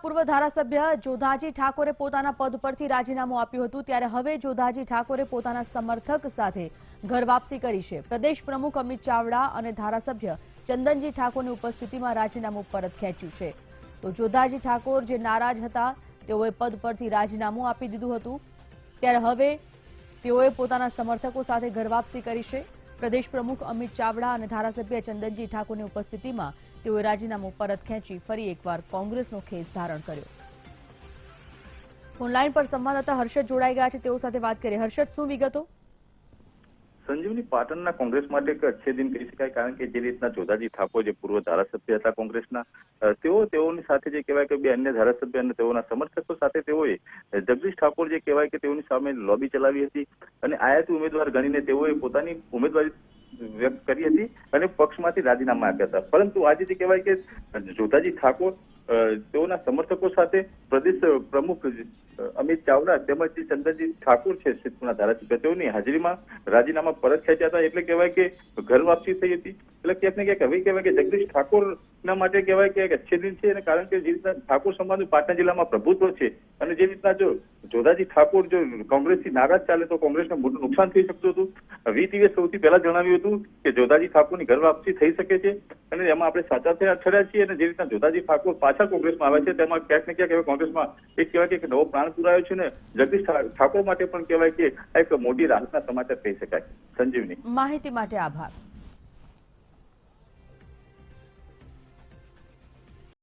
પૂર્વ ધારાસભ્ય જોધાજી ઠાકોરે પોતાના પદ પરથી રાજીનામું આપ્યું હતું, ત્યારે હવે જોધાજી ઠાકોરે પોતાના સમર્થક સાથે ઘર વાપસી કરી છે। પ્રદેશ પ્રમુખ અમિત ચાવડા અને ધારાસભ્ય ચંદનજી ઠાકોરની ઉપસ્થિતિમાં રાજીનામું પરત ખેંચ્યું છે। તો જોધાજી ઠાકોર જે નારાજ હતા તેઓએ પદ પરથી રાજીનામું આપી દીધું હતું, ત્યારે હવે તેઓએ પોતાના સમર્થકો સાથે ઘર વાપસી કરી છે। પ્રદેશ પ્રમુખ અમિત ચાવડા અને ધારાસભ્ય ચંદનજી ઠાકોરની ઉપસ્થિતિમાં તેઓએ રાજીનામું પરત ખેંચી ફરી એકવાર કોંગ્રેસનો ખેસ ધારણ કર્યો। ફોનલાઈન પર સંવાદદાતા હર્ષદ જોડાઈ ગયા છે, તેઓ સાથે વાત કરીએ। હર્ષદ, શું વિગતો? સંજીવની, પાટણના કોંગ્રેસ માટે એક અચ્છે દિન કહી શકાય, કારણ કે જે રીતના જોધાજી ઠાકોર જે પૂર્વ ધારાસભ્ય હતા કોંગ્રેસના, તેઓની સાથે જે કહેવાય કે બે અન્ય ધારાસભ્ય અને તેઓના સમર્થકો સાથે તેઓએ જગદીશ ઠાકોર જે કહેવાય કે તેઓની સામે લોબી ચલાવી હતી અને આયાતી ઉમેદવાર ગણીને તેઓએ પોતાની ઉમેદવારી વ્યક્ત કરી હતી અને પક્ષમાંથી રાજીનામા આપ્યા હતા। પરંતુ આજે જે કહેવાય કે જોધાજી ઠાકોર તેઓના સમર્થકો સાથે પ્રદેશ પ્રમુખ અમિત ચાવડા તેમજ ચંદનજી ઠાકોર છે સિદ્ધપુરના ધારાસભ્ય, તેઓની હાજરીમાં રાજીનામા પરત ખેંચ્યા હતા। એટલે કહેવાય કે ઘર વાપસી થઈ હતી। એટલે ક્યાંક ને ક્યાંક હવે કહેવાય કે જગદીશ ઠાકોરના માટે કહેવાય કે એક અચ્છે દિન છે, અને કારણ કે જે રીતના ઠાકોર સમાજનું પાટણ જિલ્લામાં પ્રભુત્વ છે અને જે રીતના જો જોધાજી ઠાકોર જો કોંગ્રેસથી નારાજ ચાલે તો કોંગ્રેસને મોટું નુકસાન થઈ શકતું હતું। વીટીવીએ સૌથી પહેલા જણાવ્યું હતું કે જોધાજી ઠાકોરની ઘર વાપસી થઈ શકે છે અને એમાં આપણે સાચા ઠર્યા છીએ, અને જે રીતના જોધાજી ઠાકોર પાછા કોંગ્રેસમાં આવે છે તેમાં ક્યાંક ને ક્યાંક હવે કોંગ્રેસમાં એક કહેવાય કે નવો પ્રાણ પુરાયો છે ને જગદીશ ઠાકોર માટે પણ કહેવાય કે એક મોટી રાહતના સમાચાર કહી શકાય। સંજીવની, માહિતી માટે આભાર।